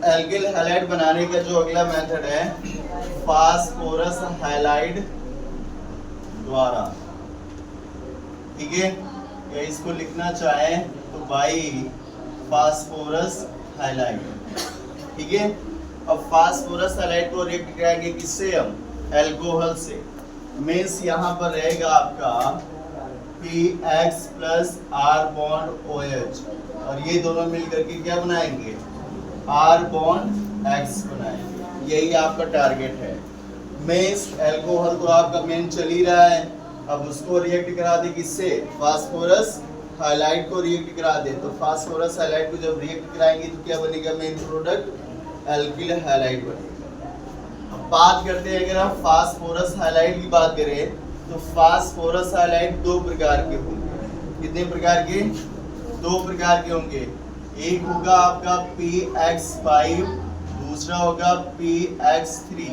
Alkyl halide बनाने का जो अगला मेथड है फास्फोरस हैलाइड द्वारा, ठीक है। या इसको लिखना चाहे तो बाई फास्फोरस हैलाइड, ठीक है। अब फास्फोरस हैलाइड को रिएक्ट कराएंगे किससे? हम अल्कोहल से। मीन्स यहाँ पर रहेगा आपका PX plus R bond OH, और ये दोनों मिलकर के क्या बनाएंगे? R बॉन्ड X बनाएंगे। यही आपका टारगेट है। मीन्स अल्कोहल तो आपका मेन चल ही रहा है, अब उसको रिएक्ट करा दे किससे? फास्फोरस हैलाइड को रिएक्ट करा दे। तो फास्फोरस हैलाइड को जब रिएक्ट कराएंगे तो क्या बनेगा? मेन प्रोडक्ट एल्किल हैलाइड बनेगा। अब बात करते हैं, अगर हम फास्फोरस हैलाइड की बात करें तो फास्फोरस हैलाइड दो प्रकार के होंगे। कितने प्रकार के? दो प्रकार के होंगे। एक होगा आपका PX5, दूसरा होगा PX3।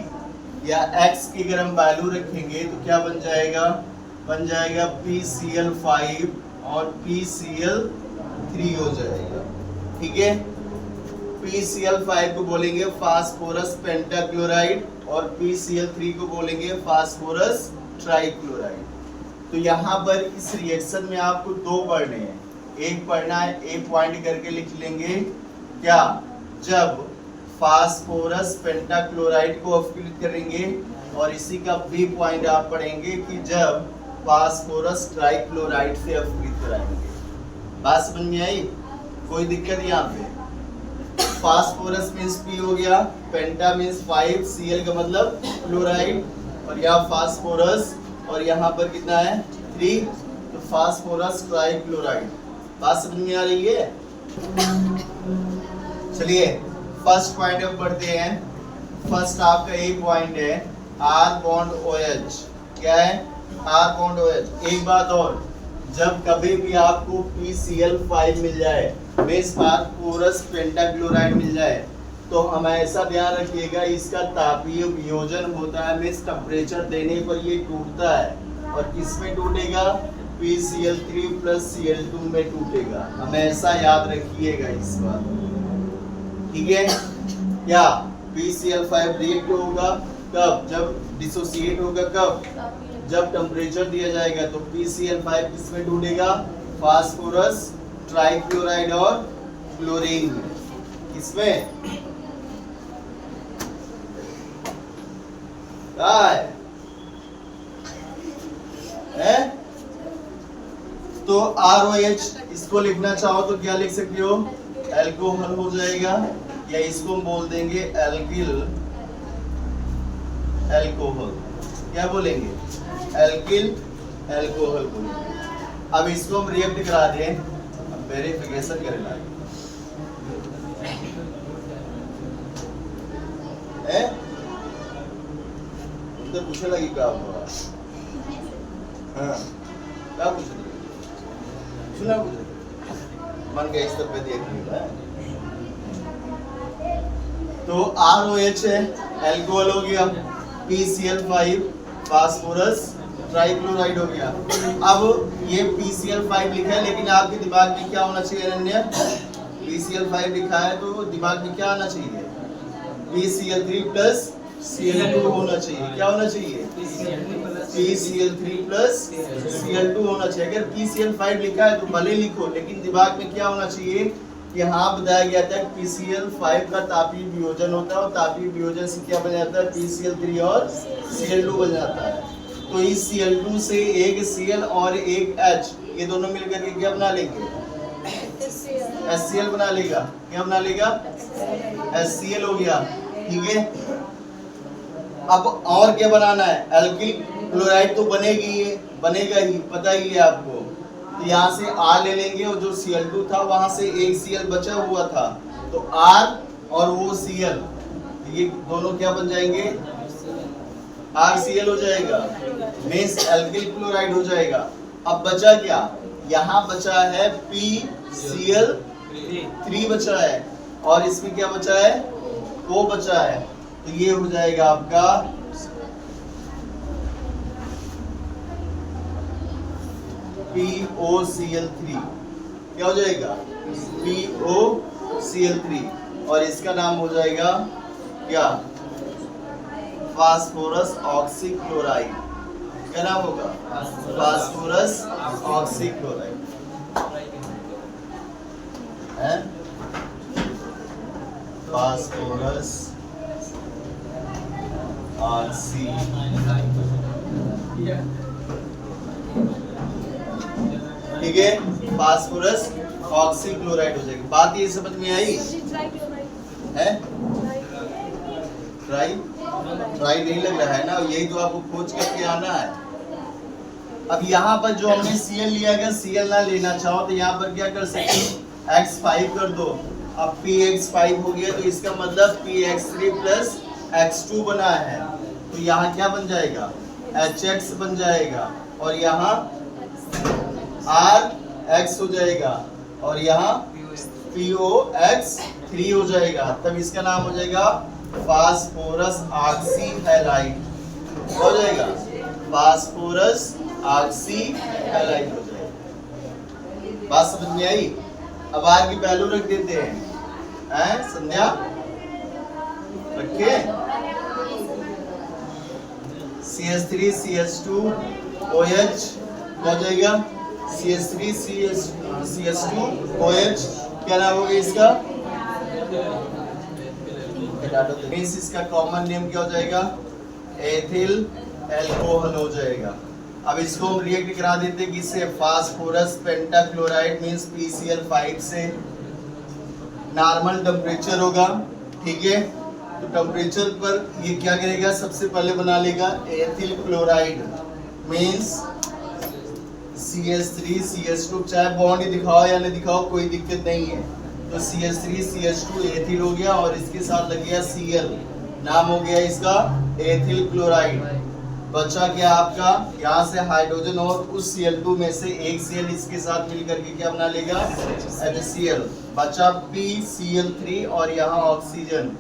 या X की अगर हम वैल्यू रखेंगे तो क्या बन जाएगा? बन जाएगा PCl5 और PCl3 हो जाएगा, ठीक है। PCl5 को बोलेंगे फास्फोरस पेंटाक्लोराइड और PCl3 को बोलेंगे फास्फोरस ट्राइक्लोराइड। तो यहाँ पर इस रिएक्शन में आपको दो पढ़ने हैं। एक पढ़ना है, एक पॉइंट करके लिख लेंगे क्या? जब फास्फोरस पेंटाक्लोराइड को अपकृत करेंगे, और इसी का बी पॉइंट आप पढ़ेंगे कि जब फास्फोरस ट्राइक्लोराइड से अपकृत कराएंगे। बात समझ में आई? कोई दिक्कत यहाँ पे? फास्फोरस मीन्स P हो गया, पेंटा मीन्स 5, Cl का मतलब क्लोराइड, और यहाँ फास्फोरस, और यहाँ पर कितना है? 3, तो फास्फोरस ट्राइक्लोराइड। बात समझ में आ रही है? चलिए फर्स्ट पॉइंट अब पढ़ते हैं। फर्स्ट आपका एक पॉइंट है R बॉन्ड OH। क्या है? R bond OH। एक बात और, जब कभी भी आपको PCl5 मिल जाए, मीन्स फास्फोरस पेंटाक्लोराइड मिल जाए, तो हमेशा ध्यान रखिएगा इसका तापीय वियोजन होता है। मीन्स टेम्परेचर देने पर ये टूटता है, और किस में टूटेगा? PCl3 प्लस Cl2 में टूटेगा। हमेशा याद रखिएगा इस बात, ठीक है। क्या PCl5 रिएक्ट होगा कब? जब डिसोसिएट होगा कब? जब टेम्परेचर दिया जाएगा। तो PCl5 किस में टूटेगा? फास्फोरस ट्राइक्लोराइड और क्लोरीन में। किसमें? है? तो ROH इसको लिखना चाहो तो क्या लिख सकते हो? अल्कोहल हो जाएगा, या इसको हम बोल देंगे एल्किल अल्कोहल। क्या बोलेंगे? एल्किल अल्कोहल बोलेंगे। अब इसको हम रिएक्ट करा दें, अब वेरिफिकेशन करें तो पूछने लगी क्या हुआ? हाँ क्या पूछ रही? सुना मन गया इस तरफ पे देख लिया। तो ROH है, अल्कोहल हो गया, PCl5 फास्फोरस ट्राइक्लोराइड हो गया। अब ये PCl5 लिखा है, लेकिन आपके दिमाग में क्या होना चाहिए? अनन्या, PCl5 लिखा है तो दिमाग में क्या आना चाहिए? PCl3 प्लस Cl2 होना चाहिए। क्या होना चाहिए? PCl3 प्लस Cl2 होना चाहिए। अगर PCl5 लिखा है तो भले लिखो, लेकिन दिमाग में क्या होना चाहिए? कि हाँ बताया गया था PCl5 का तापीय वियोजन होता है, और तापीय वियोजन से क्या बन जाता है? PCl3 और Cl2 बन जाता है। तो इस Cl2 से एक Cl और एक H, ये दोनों मिलकर के क्या बना लेंगे? HCl बना लेगा। क्या बना लेगा? HCl हो गया, ठीक है। अब और क्या बनाना है? एल्किल क्लोराइड तो बनेगा ही, पता ही है आपको। तो यहाँ से R ले लेंगे, और जो Cl2 था वहां से एक Cl बचा हुआ था, तो R और वो Cl, ये दोनों क्या बन जाएंगे? RCl हो जाएगा, मीन्स एल्किल क्लोराइड हो जाएगा। अब बचा क्या? यहाँ बचा है PCl3 बचा है, और इसमें क्या बचा है? O बचा है। तो ये हो जाएगा आपका POCl3। क्या हो जाएगा? POCl3। और इसका नाम हो जाएगा क्या? Phosphorus oxychloride. क्या नाम होगा? फास्फोरस ऑक्सीक्लोराइड है। फास्फोरस ऑक्सी, ठीक है, फास्फोरस ऑक्सीक्लोराइड हो जाएगी। बात ये समझ में आई है? ट्राई नहीं लग रहा है ना, यही तो आपको खोज करके आना है। अब यहाँ पर जो हमने Cl लिया, अगर Cl ना लेना चाहो तो यहाँ पर क्या कर सकते हो? x5 कर दो। अब px5 हो गया तो इसका मतलब px3 प्लस x2 बना है, तो यहाँ क्या बन जाएगा? hx बन जाएगा, और यहाँ rx हो जाएगा, और यहाँ POX3 हो जाएगा। तब इसका नाम हो जाएगा फास्फोरस ऑक्सी हैलाइड। हो जाएगा फास्फोरस ऑक्सी हैलाइड हो जाएगा। बात समझ में आई? अब आर की वैल्यू रख देते हैं, संध्या रखिए। CH3 CH2 OH हो जाएगा, CH3 CH2 OH। क्या नाम होगा इसका? इसका कॉमन नेम क्या हो जाएगा? एथिल एल्कोहल हो जाएगा। अब इसको हम रिएक्ट करा देते हैं किससे? फास्फोरस पेंटाक्लोराइड मींस PCl5 से। नॉर्मल टेम्परेचर होगा, ठीक है, तो टेम्परेचर पर ये क्या करेगा? सबसे पहले बना लेगा ethyl chloride means CH3 CH2, चाहे बॉन्ड दिखाओ या नहीं दिखाओ कोई दिक्कत नहीं है। तो CH3 CH2 एथिल हो गया, और इसके साथ लग गया Cl, नाम हो गया इसका एथिल क्लोराइड। बचा क्या आपका? यहाँ से हाइड्रोजन, और उस Cl2 में से एक Cl इसके साथ मिल करके क्या बना लेगा? HCl। बचा PCl3, और यहाँ ऑक्सीजन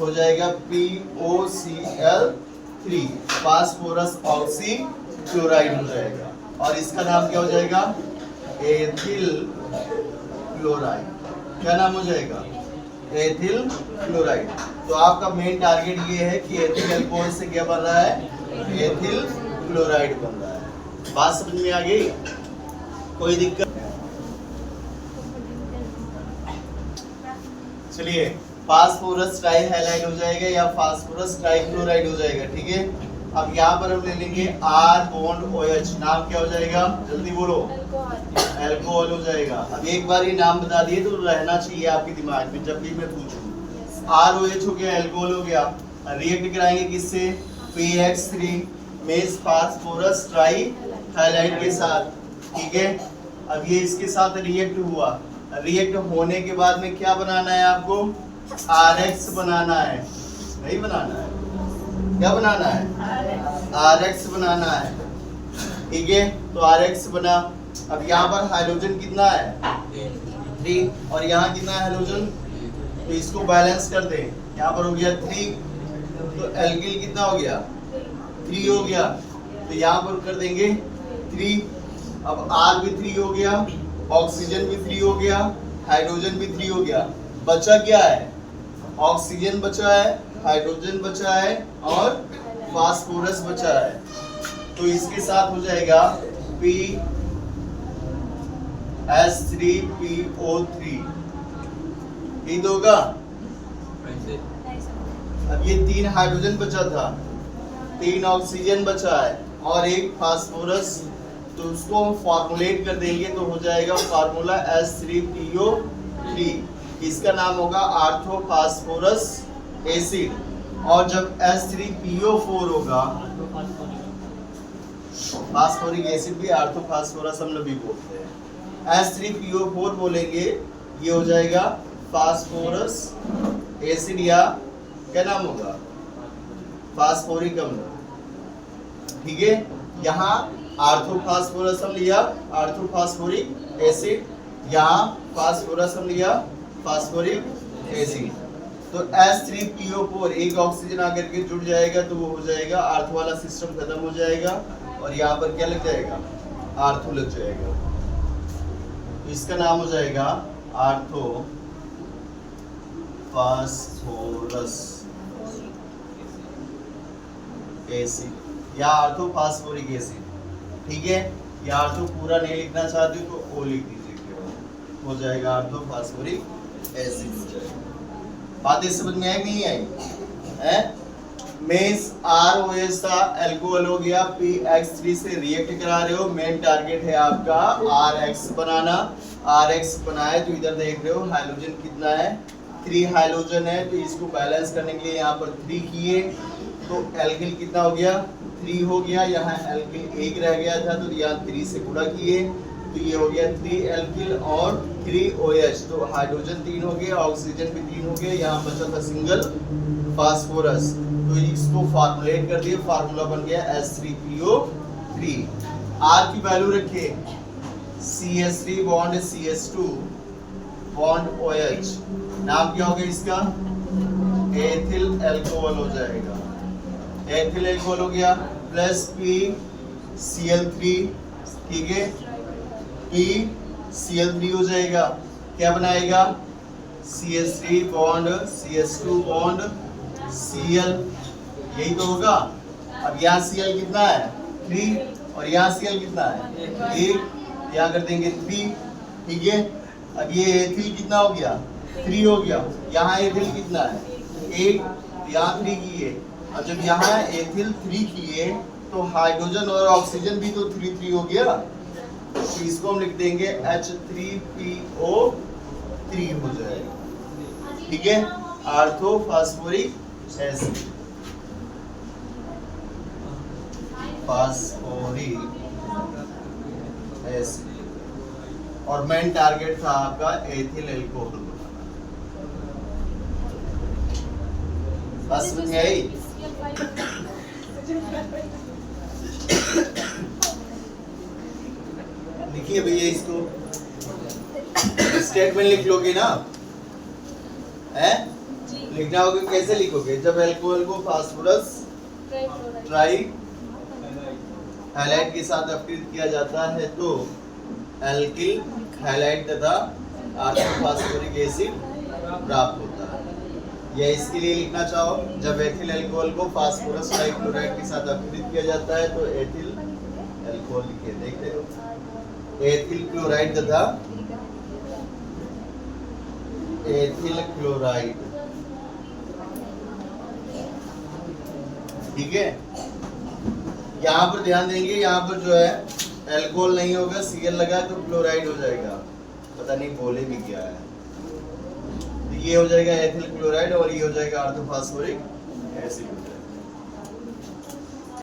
हो जाएगा POCl3, फास्फोरस ऑक्सी क्लोराइड हो जाएगा, और इसका नाम क्या हो जाएगा? Ethyl chloride. क्या नाम हो जाएगा? Ethyl chloride. तो आपका मेन टारगेट ये है कि एथिल अल्कोहल से क्या बन रहा है? एथिल क्लोराइड बन रहा है। बात समझ में आ गई? कोई दिक्कत? चलिए, फास्फोरस ट्राइहैलाइड हो जाएगा या फास्फोरस ट्राइक्लोराइड हो जाएगा, ठीक है। अब यहाँ पर हम ले लेंगे R बॉन्ड OH, नाम क्या हो जाएगा? जल्दी बोलो। अल्कोहल हो जाएगा। अब एक बार ये नाम बता दिए तो रहना चाहिए आपके दिमाग में जब भी मैं पूछूं। ROH हो गया, अल्कोहल हो गया। रिएक्ट कराएंगे किससे? PX3 मेस फास्फोरस ट्राइहैलाइड के साथ, ठीक है। अब ये इसके साथ रिएक्ट हुआ, रिएक्ट होने के बाद में क्या बनाना है आपको? RX बनाना है, नहीं बनाना है? क्या बनाना है? RX बनाना है, ठीक है। तो RX बना। अब यहाँ पर हाइड्रोजन कितना है? 3, और यहाँ कितना है हाइड्रोजन? तो इसको बैलेंस कर दें। यहाँ पर हो गया 3, तो एल्किल कितना हो गया? 3 हो गया, तो यहाँ पर कर देंगे 3। अब R भी 3 हो गया, ऑक्सीजन भी 3 हो गया, हाइड्रोजन भी 3 हो गया। बचा क्या है? ऑक्सीजन बचा है, हाइड्रोजन बचा है, और फास्फोरस बचा है। तो इसके साथ हो जाएगा PS3PO3, ये तो होगा। अब ये 3 हाइड्रोजन बचा था, 3 ऑक्सीजन बचा है, और 1 फास्फोरस, तो उसको हम फॉर्मुलेट कर देंगे तो हो जाएगा फार्मूला H3PO3। इसका नाम होगा आर्थोफास्फोरस एसिड। और जब H3PO4 होगा, फास्फोरिक एसिड भी आर्थोफास्फोरस हम लोग भी बोलते हैं। H3PO4 बोलेंगे, ये हो जाएगा फास्फोरस एसिड, या क्या नाम होगा? फास्फोरिक अम्ल, ठीक है। यहाँ आर्थोफास्फोरस हम लिया, आर्थोफास्फोरिक एसिड, यहाँ फास्फोरस हम लिया, फास्फोरिक एसिड। तो H3PO4 एक ऑक्सीजन आकर के जुड़ जाएगा तो वो हो जाएगा आर्थो वाला सिस्टम खत्म हो जाएगा, और यहाँ पर क्या लग जाएगा? आर्थो लग जाएगा। तो इसका नाम हो जाएगा आर्थो फास्फोरस एसिड या ऑर्थोफॉस्फोरिक एसिड। ठीक है, या ऑर्थो पूरा नहीं लिखना चाहते तो ओ लिख दीजिए, केवल हो जाएगा ऑर्थोफॉस्फोरिक एसिड हो जाएगा। बातें समझ में आई नहीं आई है? मेंस ROH था, अल्कोहल हो गया, PX3 से रिएक्ट करा रहे हो, मेन टारगेट है आपका RX बनाना। RX बनाए तो इधर देख रहे हो हाइड्रोजन कितना है, 3 हाइड्रोजन है, तो इसको बैलेंस करने के लिए यहाँ पर 3 किए तो एल्किल कितना हो गया, 3 हो गया। यहाँ एल्किल 1 रह गया था तो यहाँ 3 से गुणा किए तो ये हो गया 3 एल्किल और 3 OH, तो हाइड्रोजन 3 हो गया, ऑक्सीजन भी 3 हो गया। यहाँ बचा था सिंगल फास्फोरस, तो इसको फार्मूलेट कर दिए, फार्मूला बन गया H3PO3। R की वैल्यू रखिए, CH3 bond CH2 bond OH, नाम क्या हो गया इसका, एथिल अल्कोहल हो जाएगा। एथिल अल्कोहल हो गया प्लस PCl3, ठीक है, PCl3 हो जाएगा, क्या बनाएगा CH3 bond CH2 bond Cl, यही तो होगा। अब यहाँ Cl कितना है 3 और यहाँ Cl कितना है 1, यहाँ कर देंगे 3, ठीक है। अब ये एथिल कितना हो गया 3 हो गया, यहाँ एथिल कितना है 1, यहाँ 3 किए। अब जब यहाँ एथिल 3 किए तो हाइड्रोजन और ऑक्सीजन भी तो 3 हो गया, तो इसको हम लिख देंगे H3PO3 हो जाएगा, ठीक है, ऑर्थोफॉस्फोरिक एसिड, फास्फोरिक एसिड। और मेन टारगेट था आपका एथिल अल्कोहल बनाना। बस समझ में आई? लिखिए भैया इसको, स्टेटमेंट लिख लोगे ना, है लिखना होगा। कैसे लिखोगे, जब अल्कोहल को फास्फोरस ट्राई हैलाइड के साथ अपकृत किया जाता है तो एल्किल हैलाइड तथा ऑर्थोफॉस्फोरिक एसिड प्राप्त होता है। या इसके लिए लिखना चाहो, जब एथिल अल्कोहल को फास्फोरस ट्राइक्लोराइड के साथ अपकृत किया जाता है तो एथिल अल्कोहल लिखे, देख रहे हो, एथिल क्लोराइड तथा एथिल क्लोराइड, ठीक है। यहाँ पर ध्यान देंगे, यहाँ पर जो है अल्कोहल नहीं होगा, Cl लगा तो क्लोराइड हो जाएगा, पता नहीं बोले भी क्या है, तो ये हो जाएगा एथिल क्लोराइड और ये हो जाएगा ऑर्थोफॉस्फोरिक एसिड।